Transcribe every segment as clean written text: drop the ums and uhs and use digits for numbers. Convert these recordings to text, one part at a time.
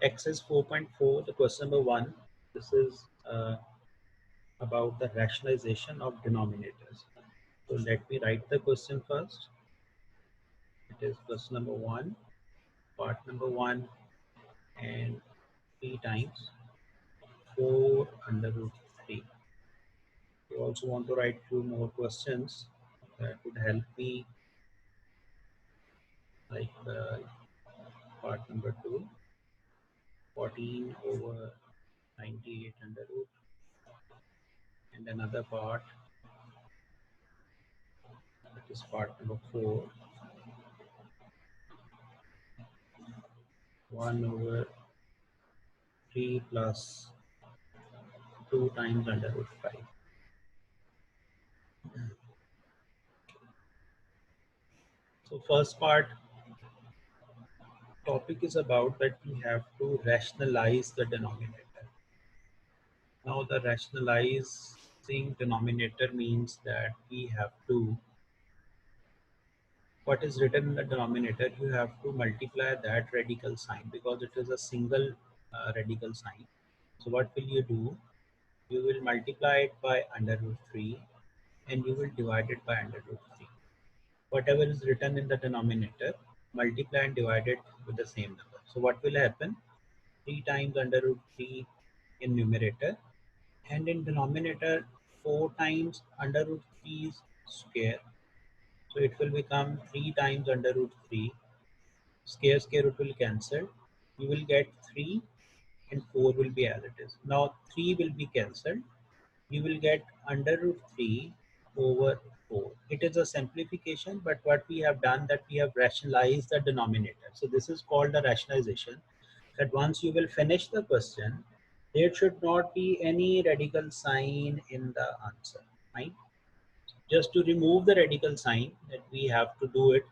X is 4.4, the question number 1. This is about the rationalization of denominators. So let me write the question first. It is question number 1, part number 1, and 3 times 4 under root 3. You also want to write few more questions that would help me, like part number 2, 14 over 98 under root, and another part, that is part number 4, 1 over 3 plus 2 times under root 5. So first part topic is about that we have to rationalize the denominator. Now the rationalizing denominator means that we have to, what is written in the denominator, you have to multiply that radical sign because it is a single radical sign. So what will you do? You will multiply it by under root 3 and you will divide it by under root 3. Whatever is written in the denominator, multiply and divide it with the same number. So what will happen? 3 times under root 3 in numerator, and in denominator 4 times under root 3 square. So it will become 3 times under root 3. Square root will cancel. You will get 3 and 4 will be as it is. Now 3 will be cancelled. You will get under root 3 over 4. It is a simplification, but what we have done that we have rationalized the denominator. So this is called the rationalization, that once you will finish the question, there should not be any radical sign in the answer, right? Just to remove the radical sign that we have to do it,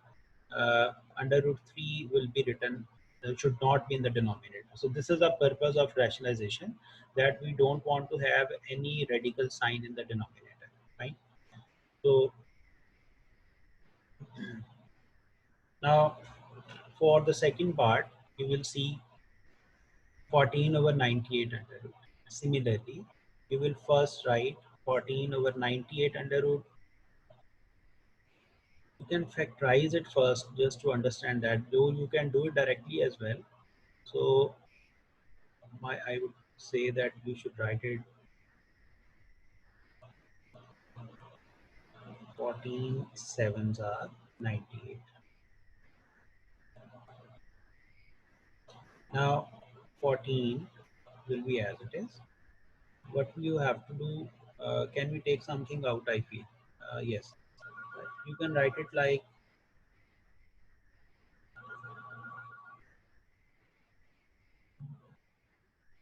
under root 3 will be written, should not be in the denominator. So this is the purpose of rationalization, that we don't want to have any radical sign in the denominator, right? So now for the second part, you will see 14 over 98 under root. Similarly, you will first write 14 over 98 under root. You can factorize it first just to understand that, though you can do it directly as well. So I would say that you should write it 14 sevens are 98. Now 14 will be as it is. What you have to do, can we take something out? I feel yes, you can write it like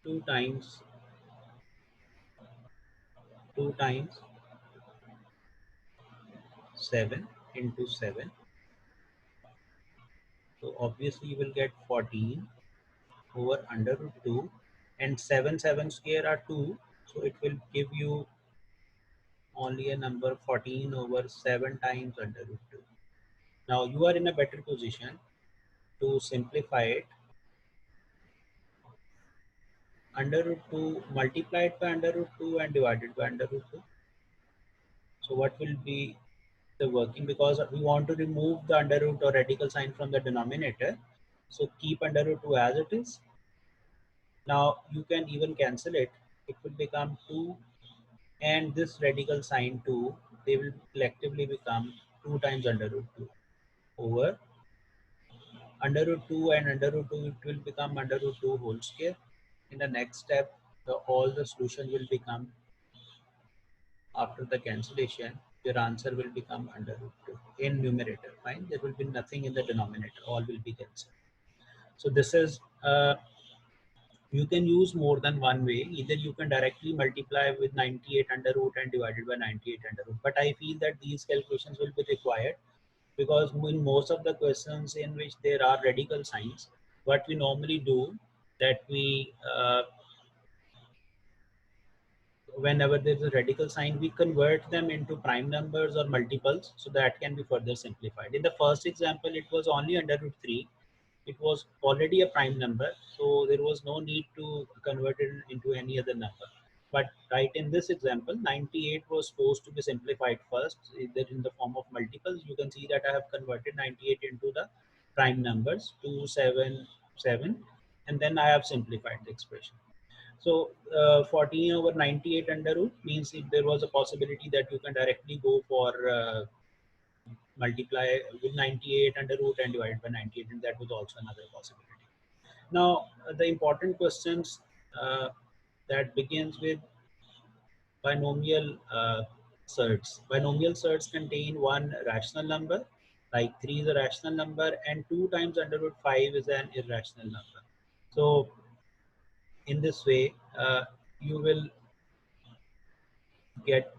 2 times 7 into 7. So obviously you will get 14 over under root 2, and 7 square are 2, so it will give you only a number 14 over 7 times under root 2. Now you are in a better position to simplify it. Under root 2 multiplied by under root 2 and divided by under root 2. So what will be the working, because we want to remove the under root or radical sign from the denominator. So keep under root 2 as it is. Now you can even cancel it. It will become 2, and this radical sign 2, they will collectively become 2 times under root 2 over under root 2, and under root 2 it will become under root 2 whole square. In the next step, all the solution will become, after the cancellation, your answer will become under root 2 in numerator. Fine, there will be nothing in the denominator, all will be cancelled. So this is, you can use more than one way. Either you can directly multiply with 98 under root and divided by 98 under root, but I feel that these calculations will be required because in most of the questions in which there are radical signs, what we normally do, that we whenever there is a radical sign, we convert them into prime numbers or multiples, so that can be further simplified. In the first example, it was only under root 3, it was already a prime number, so there was no need to convert it into any other number. But right in this example, 98 was supposed to be simplified first, either in the form of multiples. You can see that I have converted 98 into the prime numbers 277, and then I have simplified the expression. So 14 over 98 under root means if there was a possibility that you can directly go for multiply with 98 under root and divide by 98, and that was also another possibility. Now the important questions that begins with binomial surds. Binomial surds contain one rational number, like 3 is a rational number, and 2 times under root 5 is an irrational number. So in this way, you will get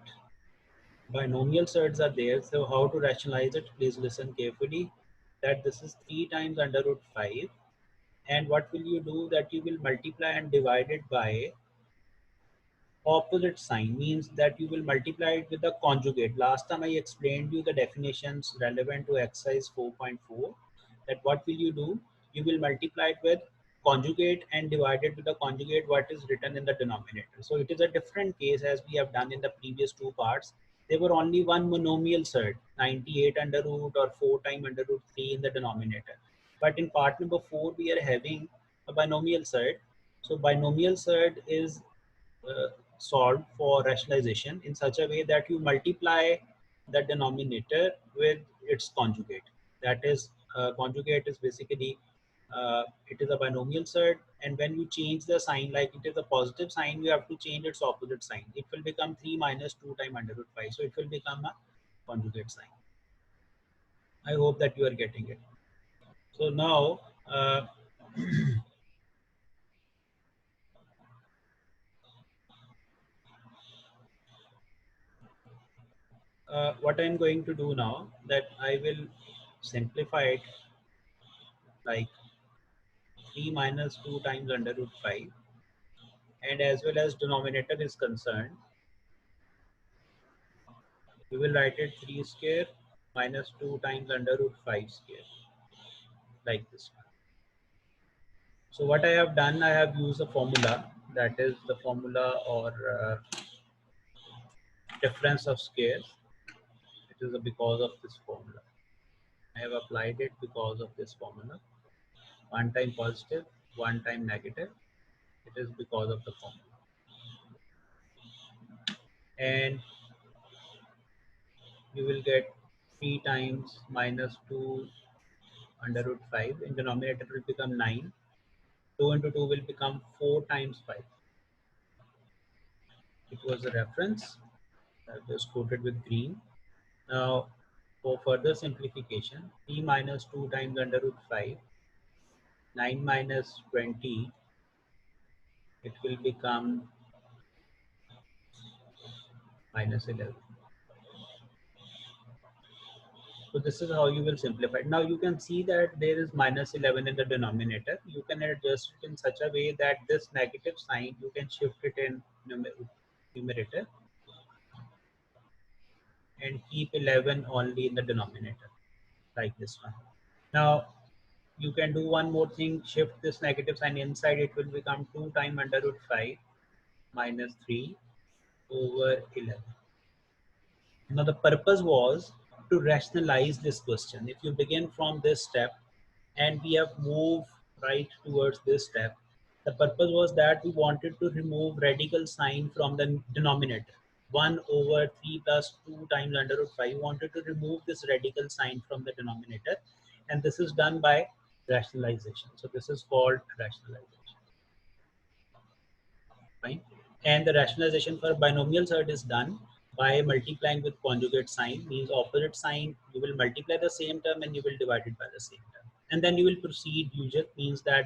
binomial surds are there. So how to rationalize it? Please listen carefully. That this is 3 times under root 5, and what will you do? That you will multiply and divide it by opposite sign, means that you will multiply it with the conjugate. Last time I explained you the definitions relevant to exercise 4.4, that what will you do? You will multiply it with conjugate and divide it with the conjugate what is written in the denominator. So it is a different case as we have done in the previous two parts. There were only one monomial surd, 98 under root or 4 times under root 3 in the denominator. But in part number 4, we are having a binomial surd. So binomial surd is uh, solved for rationalization in such a way that you multiply the denominator with its conjugate. That is, conjugate is basically it is a binomial surd, and when you change the sign, like it is a positive sign, you have to change its opposite sign. It will become 3 minus 2 times under root 5, so it will become a conjugate sign. I hope that you are getting it. So now what I'm going to do now, that I will simplify it like 3 minus 2 times under root 5, and as well as denominator is concerned, we will write it 3 square minus 2 times under root 5 square, like this one. So what I have done, I have used a formula, that is the formula or difference of squares. It is because of this formula. I have applied it because of this formula. One time positive, one time negative. It is because of the formula. And you will get 3 times minus 2 under root 5. In denominator will become 9. 2 into 2 will become 4 times 5. It was a reference that was quoted with green. Now, for further simplification, 3 minus 2 times under root 5, 9 minus 20, it will become minus 11. So this is how you will simplify it. Now you can see that there is minus 11 in the denominator. You can adjust it in such a way that this negative sign, you can shift it in numerator and keep 11 only in the denominator, like this one. Now you can do one more thing, shift this negative sign inside, it will become 2 times under root 5 minus 3 over 11. Now the purpose was to rationalize this question. If you begin from this step and we have moved right towards this step, the purpose was that we wanted to remove radical sign from the denominator. 1 over 3 plus 2 times under root 5. We wanted to remove this radical sign from the denominator, and this is done by rationalization. So this is called rationalization. Fine. And the rationalization for binomial surd is done by multiplying with conjugate sign, means opposite sign, you will multiply the same term and you will divide it by the same term. And then you will proceed usual, means that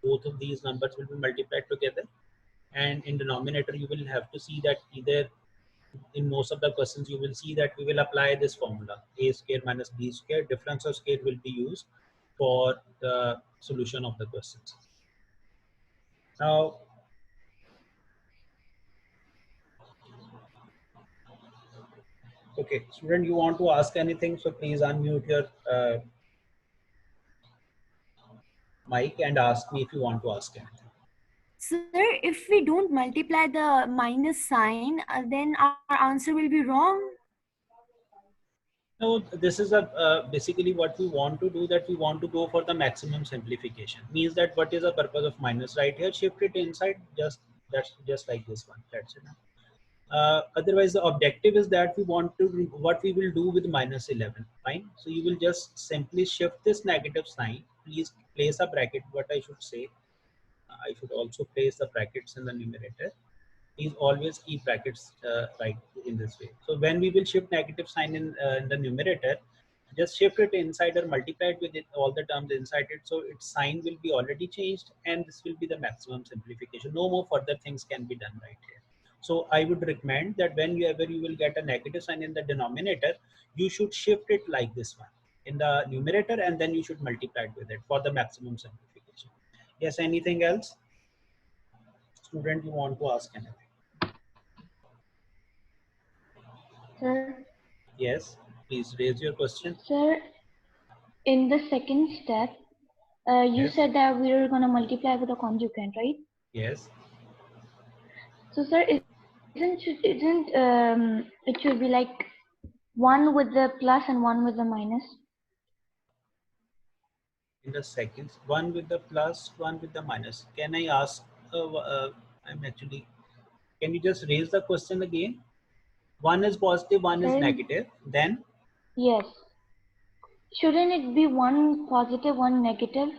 both of these numbers will be multiplied together. And in denominator, you will have to see that either in most of the questions, you will see that we will apply this formula, a square minus b square. Difference of square will be used for the solution of the questions. Now, okay, student, you want to ask anything, so please unmute your mic and ask me if you want to ask anything. Sir, if we don't multiply the minus sign, then our answer will be wrong. No, this is a basically what we want to do, that we want to go for the maximum simplification. Means that what is the purpose of minus right here? Shift it inside, that's just like this one. That's it. Otherwise, the objective is that we want to what we will do with minus 11. Fine. So you will just simply shift this negative sign. Please place a bracket. What I should say, I should also place the brackets in the numerator. Please always keep brackets right in this way. So when we will shift negative sign in the numerator, just shift it inside or multiply it with it, all the terms inside it. So its sign will be already changed, and this will be the maximum simplification. No more further things can be done right here. So I would recommend that whenever you will get a negative sign in the denominator, you should shift it like this one in the numerator, and then you should multiply it with it for the maximum simplification. Yes, anything else? Student, you want to ask anything? Sir, Yes, please raise your question. sir, in the second step, you Yes, said that we are gonna multiply with a conjugate, right? yes. So, sir, isn't it should be like one with the plus and one with the minus? In the seconds, one with the plus, one with the minus. Can I ask? I'm actually. Can you just raise the question again? One is positive, one is Sir, negative. Then yes. Shouldn't it be one positive, one negative?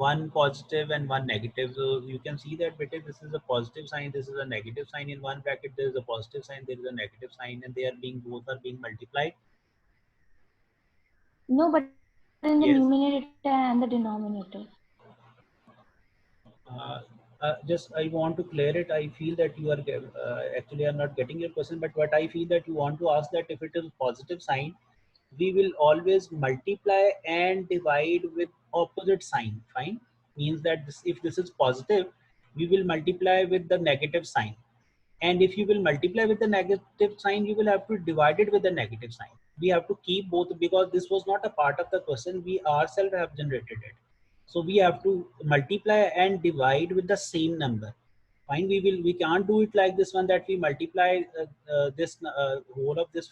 one positive and one negative. So you can see that better. This is a positive sign. This is a negative sign. In one bracket, there is a positive sign. There is a negative sign, and they are being both are being multiplied. No, but in the numerator Yes. and the denominator. Uh, just I want to clear it. I feel that you are actually I'm not getting your question, but what I feel that you want to ask that if it is positive sign, we will always multiply and divide with opposite sign. Fine, means that this, if this is positive, we will multiply with the negative sign, and if you will multiply with the negative sign, you will have to divide it with the negative sign. We have to keep both, because this was not a part of the question, we ourselves have generated it. So we have to multiply and divide with the same number. Fine, we can't do it like this one, that we multiply this whole of this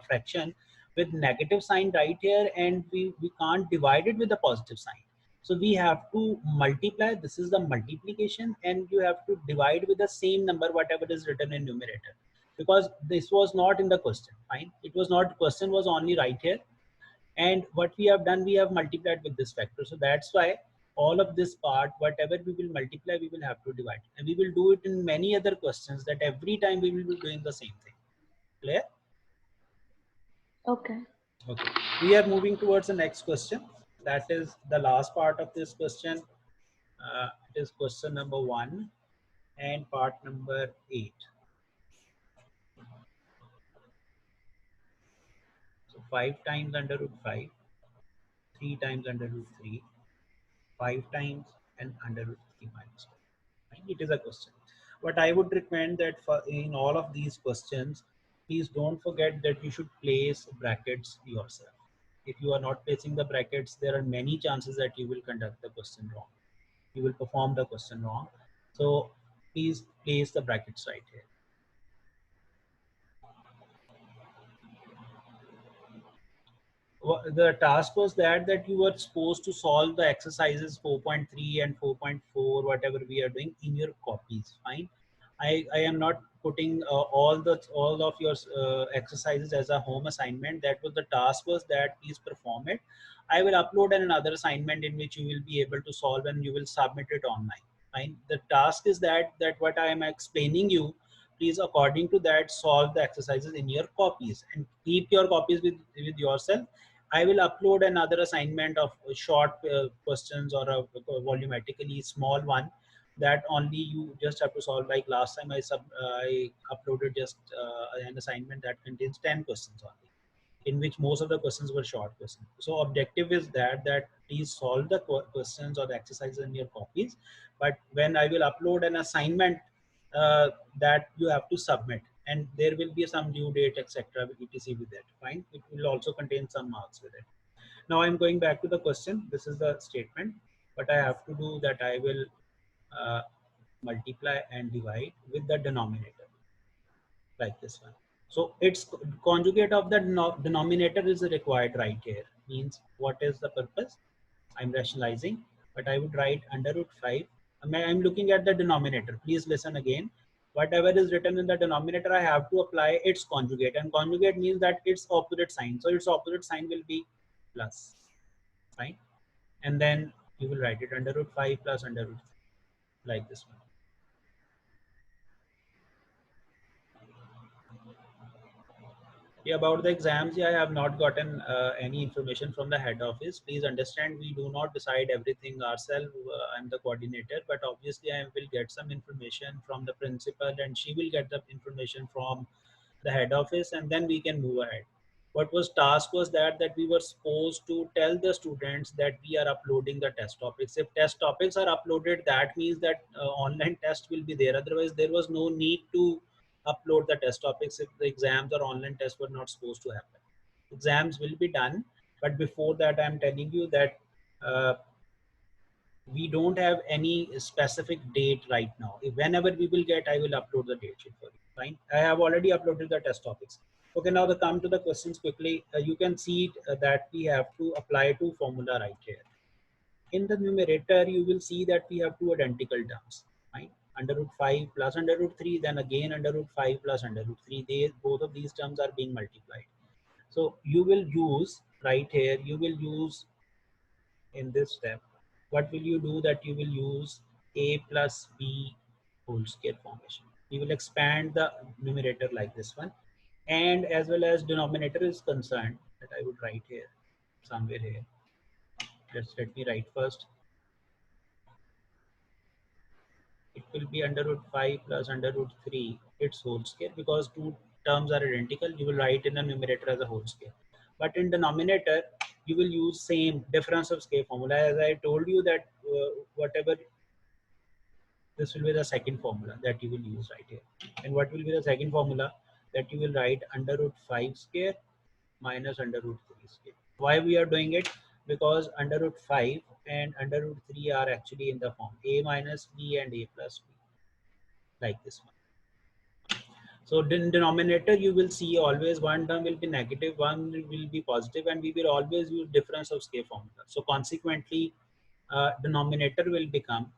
fraction with negative sign right here, and we can't divide it with the positive sign. So we have to multiply, this is the multiplication, and you have to divide with the same number whatever is written in numerator, because this was not in the question. Fine, it was not, question was only right here, and what we have done, we have multiplied with this factor. So that's why all of this part, whatever we will multiply, we will have to divide, and we will do it in many other questions, that every time we will be doing the same thing. Clear? Okay. Okay, we are moving towards the next question. That is the last part of this question. It is question number 1 and part number 8. So 5 times under root 5, 3 times under root 3, 5 times and under root 3 minus 1. Right? It is a question. But I would recommend that for in all of these questions, please don't forget that you should place brackets yourself. If you are not placing the brackets, there are many chances that you will conduct the question wrong. You will perform the question wrong. So please place the brackets right here. The task was that you were supposed to solve the exercises 4.3 and 4.4, whatever we are doing, in your copies. Fine, I am not putting all of your exercises as a home assignment. That was the task, was that please perform it. I will upload another assignment in which you will be able to solve, and you will submit it online. Fine, the task is that what I am explaining you, please according to that solve the exercises in your copies, and keep your copies with yourself. I will upload another assignment of short questions, or a volumetrically small one, that only you just have to solve. Like last time I uploaded just an assignment that contains 10 questions only, in which most of the questions were short questions. So objective is that please solve the questions or the exercises in your copies. But when I will upload an assignment, that you have to submit, and there will be some due date, etc. etc. with it. Fine, it will also contain some marks with it. Now I'm going back to the question. This is the statement. What I have to do that I will multiply and divide with the denominator like this one. So its conjugate of the denominator is required right here. Means what is the purpose? I'm rationalizing, but I would write under root 5. I'm looking at the denominator. Please listen again. Whatever is written in the denominator, I have to apply its conjugate, and conjugate means that its opposite sign. So its opposite sign will be plus, right? And then you will write it under root 5 plus under root 3, like this one. Yeah, about the exams, yeah, I have not gotten any information from the head office. Please understand, we do not decide everything ourselves. I'm the coordinator, but obviously I will get some information from the principal, and she will get the information from the head office, and then we can move ahead. What was task was that we were supposed to tell the students that we are uploading the test topics. If test topics are uploaded, that means that online test will be there. Otherwise, there was no need to upload the test topics if the exams or online tests were not supposed to happen. Exams will be done, but before that, I'm telling you that uh, we don't have any specific date right now. Whenever we will get, I will upload the date sheet for you. Fine. I have already uploaded the test topics. Okay, now the come to the questions quickly. You can see that we have to apply two formula right here. In the numerator, you will see that we have two identical terms. Right? Under root 5 plus under root 3, then again under root 5 plus under root 3. Both of these terms are being multiplied. So you will use right here, you will use in this step, what will you do that you will use a plus b whole square formation. You will expand the numerator like this one, and as well as denominator is concerned, that I would write here somewhere here. Let me write first. It will be under root 5 plus under root 3 its whole square, because two terms are identical. You will write in the numerator as a whole square, but in denominator you will use same difference of scale formula. As I told you that whatever, this will be the second formula that you will use right here. And what will be the second formula? That you will write under root 5 square minus under root 3 square. Why we are doing it? Because under root 5 and under root 3 are actually in the form a minus b and a plus b, like this one. So in denominator, you will see always one term will be negative, one will be positive, and we will always use difference of scale formula. So consequently, denominator will become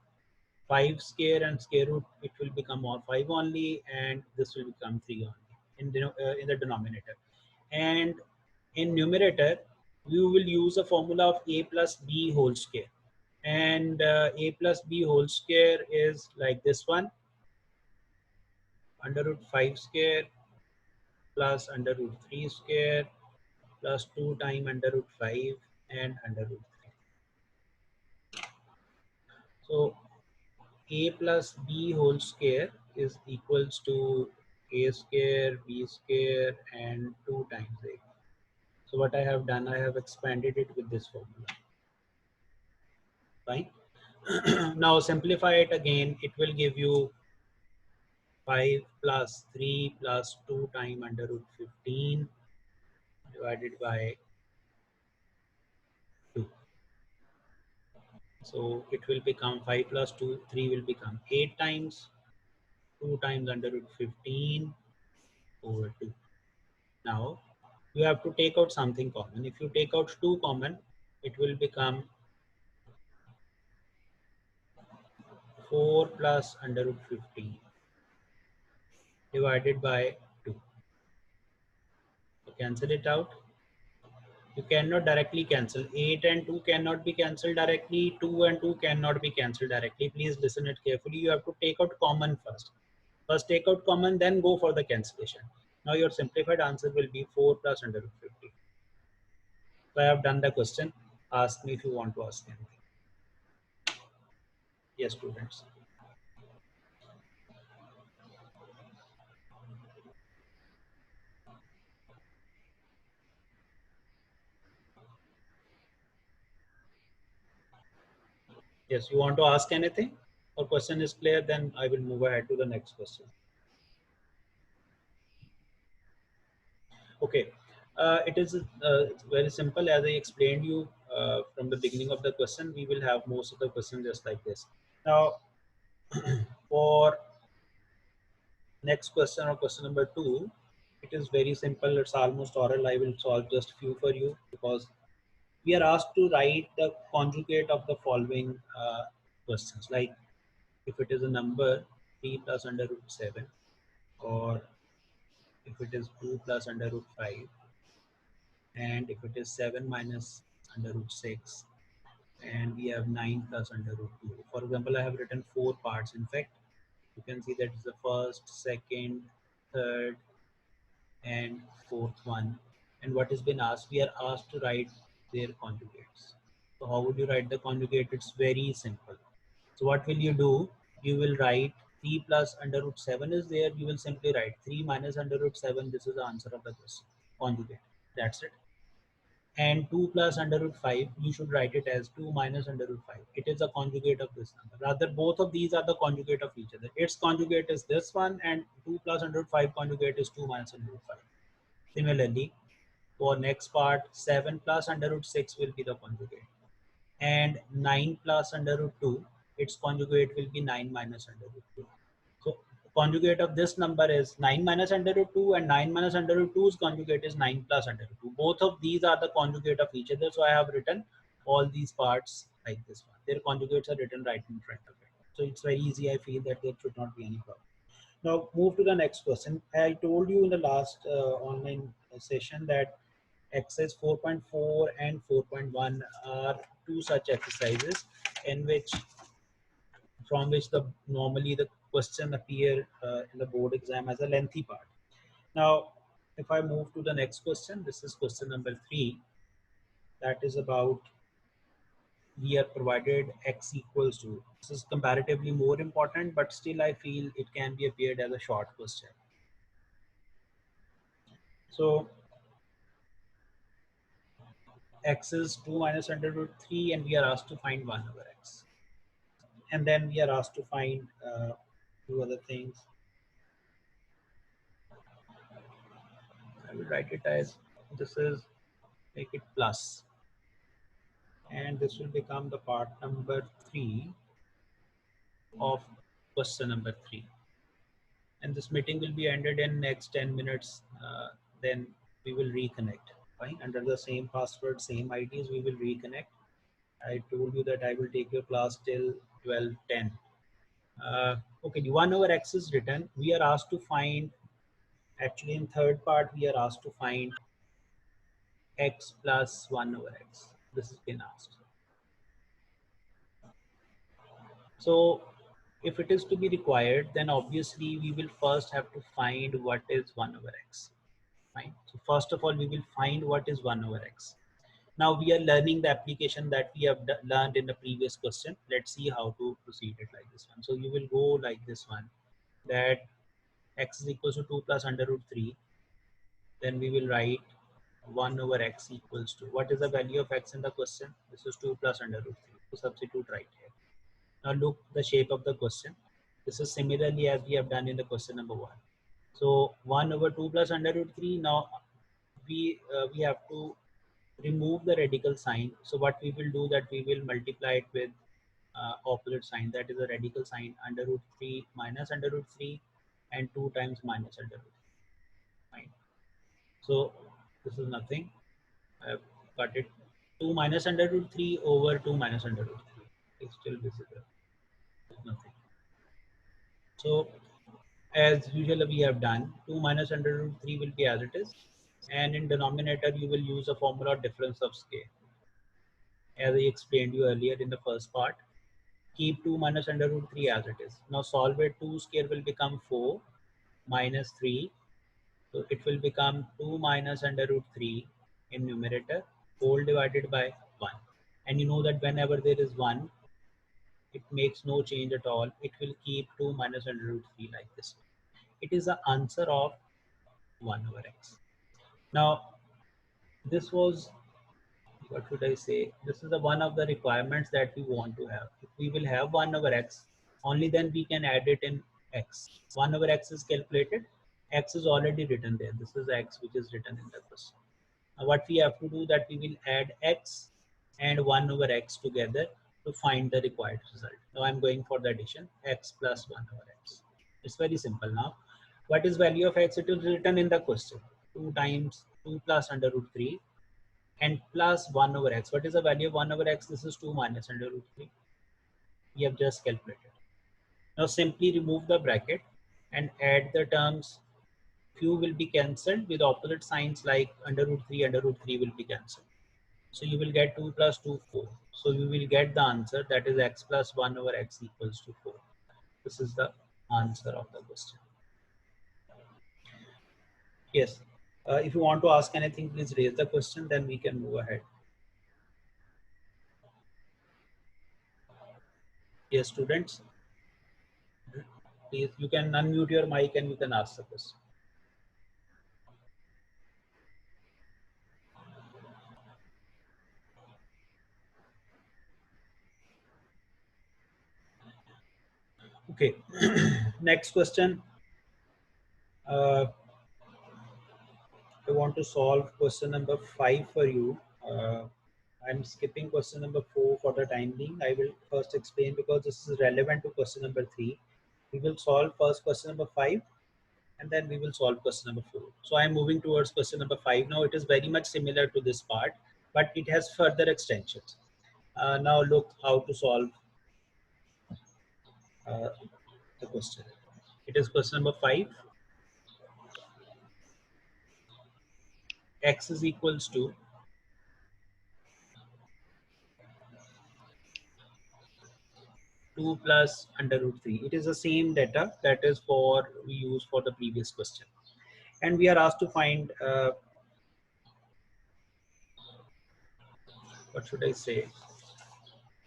5 square, and square root, it will become more 5 only, and this will become 3 only in the denominator. And in numerator, you will use a formula of a plus b whole square, and a plus b whole square is like this one, under root 5 square plus under root 3 square plus 2 times under root 5 and under root 3. So a plus b whole square is equals to a square, b square, and 2 times a. So what I have done, I have expanded it with this formula. Fine. Now simplify it again. It will give you 5 plus 3 plus 2 times under root 15 divided by 2. So it will become 5 plus 2, 3 will become 8 times, 2 times under root 15 over 2. Now you have to take out something common. If you take out 2 common, it will become 4 plus under root 15 divided by 2. So cancel it out. You cannot directly cancel. 8 and 2 cannot be cancelled directly. 2 and 2 cannot be cancelled directly. Please listen it carefully. You have to take out common first. First take out common, then go for the cancellation. Now your simplified answer will be 4 plus under root 50. So I have done the question. Ask me if you want to ask anything. Yes, students. Yes, you want to ask anything? Or question is clear, then I will move ahead to the next question. Okay. It is very simple. As I explained you from the beginning of the question, we will have most of the questions just like this. Now, for next question or question number 2, it is very simple. It's almost oral. I will solve just few for you because we are asked to write the conjugate of the following questions. Like if it is a number 3 plus under root 7, or if it is 2 plus under root 5, and if it is 7 minus under root 6, and we have 9 plus under root 2. For example, I have written 4 parts. In fact, you can see that is the first, second, third, and fourth one. And what has been asked? We are asked to write their conjugates. So how would you write the conjugate? It's very simple. So what will you do? You will write 3 plus under root 7 is there. You will simply write 3 minus under root 7. This is the answer of the question. Conjugate. That's it. And 2 plus under root 5, you should write it as 2 minus under root 5. It is a conjugate of this number. Rather, both of these are the conjugate of each other. Its conjugate is this one, and 2 plus under root 5 conjugate is 2 minus under root 5. Similarly, for next part, 7 plus under root 6 will be the conjugate. And 9 plus under root 2, its conjugate will be 9 minus under root 2. So conjugate of this number is 9 minus under root 2, and 9 minus under root 2's conjugate is 9 plus under root 2. Both of these are the conjugate of each other. So I have written all these parts like this one. Their conjugates are written right in front of it. So it's very easy. I feel that there should not be any problem. Now move to the next question. I told you in the last online session that exercise 4.4 and 4.1 are two such exercises in which from which the normally the question appear in the board exam as a lengthy part. Now, if I move to the next question, this is question number 3. That is about we are provided x equals to. This is comparatively more important, but still I feel it can be appeared as a short question. So x is 2 minus under root 3, and we are asked to find 1 over x. And then we are asked to find two other things. I will write it as this is, make it plus, and this will become the part number 3 of question number 3. And this meeting will be ended in next 10 minutes. Then we will reconnect. Fine, under the same password, same IDs, we will reconnect. I told you that I will take your class till 12:10. Okay, the 1 over x is written. We are asked to find, actually in third part, we are asked to find x plus 1 over x. This has been asked. So if it is to be required, then obviously we will first have to find what is 1 over x. Fine. So first of all, we will find what is 1 over x. Now we are learning the application that we have learned in the previous question. Let's see how to proceed it like this one. So you will go like this one, that x is equals to 2 plus under root 3. Then we will write 1 over x equals to, what is the value of x in the question? This is 2 plus under root 3. So substitute right here. Now look the shape of the question. This is similarly as we have done in the question number 1. So 1 over 2 plus under root 3. Now we have to remove the radical sign. So what we will do, that we will multiply it with opposite sign, that is a radical sign, under root 3 minus under root 3, and 2 times minus under root 3. Fine. So this is nothing. I have cut it. 2 minus under root 3 over 2 minus under root 3. It's still visible. It's nothing. So as usual we have done, 2 minus under root 3 will be as it is, and in denominator you will use a formula of difference of scale. As I explained you earlier in the first part, keep 2 minus under root 3 as it is. Now solve it. 2 square will become 4 minus 3. So it will become 2 minus under root 3 in numerator, whole divided by 1. And you know that whenever there is 1, it makes no change at all. It will keep 2 minus under root 3 like this. It is the answer of 1 over x. Now, this was, what should I say? This is the one of the requirements that we want to have. If we will have 1 over x, only then we can add it in x. 1 over x is calculated. X is already written there. This is x which is written in the question. what we have to do that we will add x and 1 over x together to find the required result. Now I'm going for the addition, x plus 1 over x. It's very simple now. What is value of x? It is written in the question. 2 times 2 plus under root 3 and plus 1 over x. What is the value of 1 over x? This is 2 minus under root 3. We have just calculated. Now simply remove the bracket and add the terms. Few will be cancelled with opposite signs, like under root 3 will be cancelled. So you will get 2 plus 2, 4. So you will get the answer, that is x plus 1 over x equals to 4. This is the answer of the question. Yes. If you want to ask anything, please raise the question, then we can move ahead. Yes, students. Please, you can unmute your mic and you can ask the question. Okay. Next question. I want to solve question number 5 for you. I'm skipping question number 4 for the time being. I will first explain because this is relevant to question number 3. We will solve first question number 5 and then we will solve question number 4. So I'm moving towards question number 5 now. It is very much similar to this part, but it has further extensions. Now look how to solve the question. It is question number 5. X is equals to 2 plus under root 3. It is the same data that is for we use for the previous question. And we are asked to find, what should I say?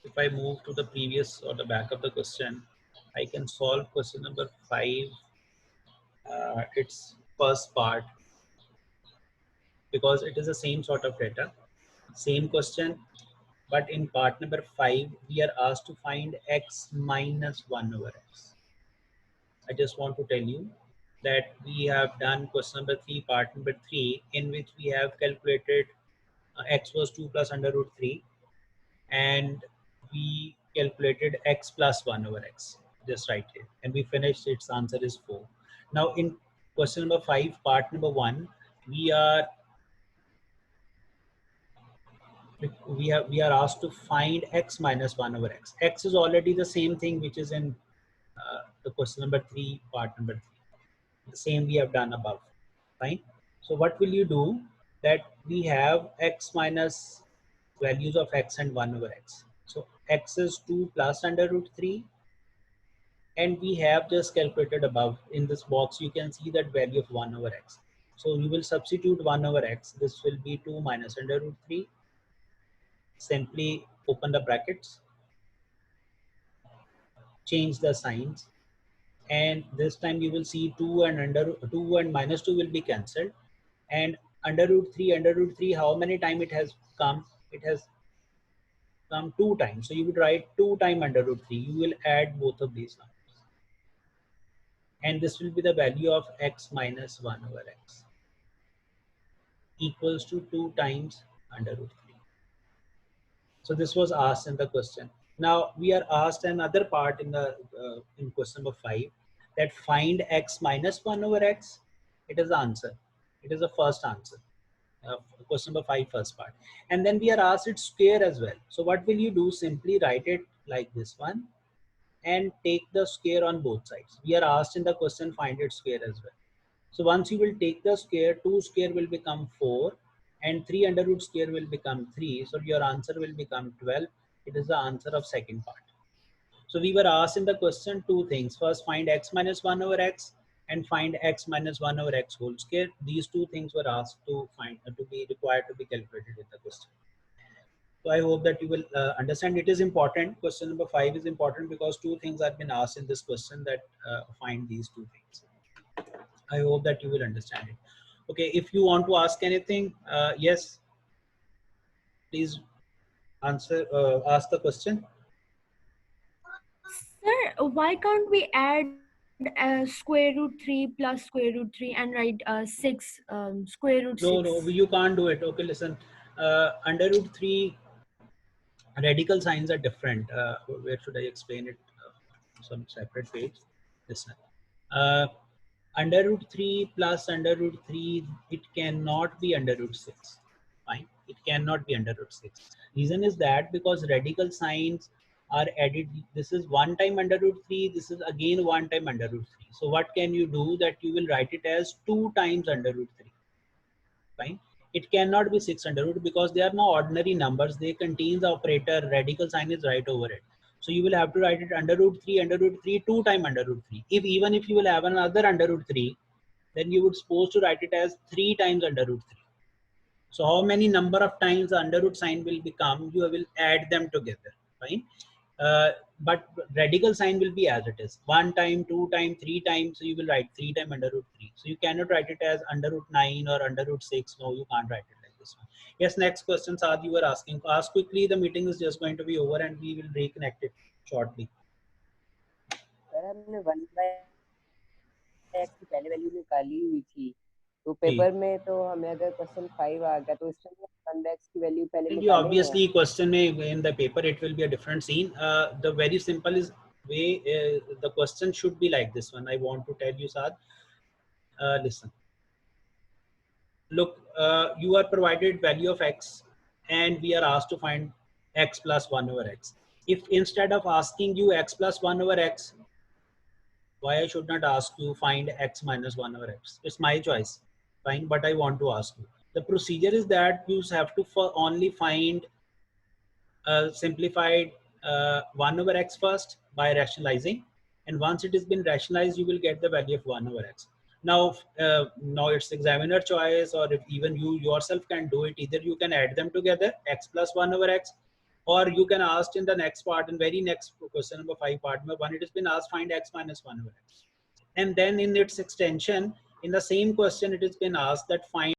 If I move to the previous or the back of the question, I can solve question number 5, its first part, because it is the same sort of data, same question, but in part number 5, we are asked to find x minus 1 over x. I just want to tell you that we have done question number 3, part number 3, in which we have calculated x was 2 plus under root 3, and we calculated x plus 1 over x, just right here, and we finished. Its answer is 4. Now in question number 5, part number 1, we are asked to find x minus 1 over x. X is already the same thing which is in the question number 3, part number 3. The same we have done above. Fine. So what will you do? That we have x minus values of x and 1 over x. So x is 2 plus under root 3, and we have just calculated above. In this box you can see that value of 1 over x. So you will substitute 1 over x. This will be 2 minus under root 3. Simply open the brackets, change the signs, and this time you will see 2 and minus 2 will be cancelled, and under root 3, how many times it has come? It has come 2 times. So you would write 2 times under root 3. You will add both of these numbers, and this will be the value of x minus 1 over x equals to 2 times under root 3. So this was asked in the question. Now we are asked another part in the in question number 5, that find x minus 1 over x. It is the answer. It is the first answer. Question number 5, first part. And then we are asked its square as well. So what will you do? Simply write it like this one and take the square on both sides. We are asked in the question find its square as well. So once you will take the square, 2 square will become 4 and 3 under root square will become 3. So your answer will become 12. It is the answer of second part. So we were asked in the question 2 things. First, find x minus 1 over x and find x minus 1 over x whole square. These 2 things were asked to find, to be required to be calculated in the question. So I hope that you will understand. It is important. Question number 5 is important because 2 things have been asked in this question, that find these 2 things. I hope that you will understand it. Okay, if you want to ask anything, yes, please answer, ask the question. Sir, why can't we add square root 3 plus square root 3 and write 6 square root 6. No, you can't do it. Okay, listen. Under root 3 radical signs are different. Where should I explain it? Some separate page. Listen. Under root 3 plus under root 3, it cannot be under root 6. Fine. It cannot be under root 6. Reason is that because radical signs are added. This is 1 time under root 3. This is again 1 time under root 3. So what can you do? That you will write it as 2 times under root 3. Fine. It cannot be 6 under root because they are not ordinary numbers. They contain the operator. Radical sign is right over it. So you will have to write it under root 3, 2 times under root 3. Even if you will have another under root 3, then you would supposed to write it as 3 times under root 3. So how many number of times the under root sign will become, you will add them together. Fine. But radical sign will be as it is, 1 time, 2 time, 3 times. So you will write 3 times under root 3. So you cannot write it as under root 9 or under root 6. No, you can't write it like this one. Yes, next question, Saad, you were asking. Ask quickly. The meeting is just going to be over and we will reconnect it shortly. Sir हमने 1/x की पहले value निकाली हुई थी, तो paper में तो हमें अगर क्वेश्चन 5 आ गया तो इसमें 1/x की वैल्यू पहले निकालेंगे. Obviously question में in the paper it will be a different scene. The very simple is way the question should be like this one. I want to tell you, Saad. Listen. Look, you are provided value of x and we are asked to find x plus 1 over x. If instead of asking you x plus 1 over x, why I should not ask you find x minus 1 over x? It's my choice. Fine, but I want to ask you. The procedure is that you have to only find simplified 1 over x first by rationalizing, and once it has been rationalized, you will get the value of 1 over x. Now it's examiner choice, or if even you yourself can do it. Either you can add them together, x plus 1 over x, or you can ask in the next part, in very next question number 5 part, when it has been asked find x minus 1 over x. And then in its extension, in the same question, it has been asked that find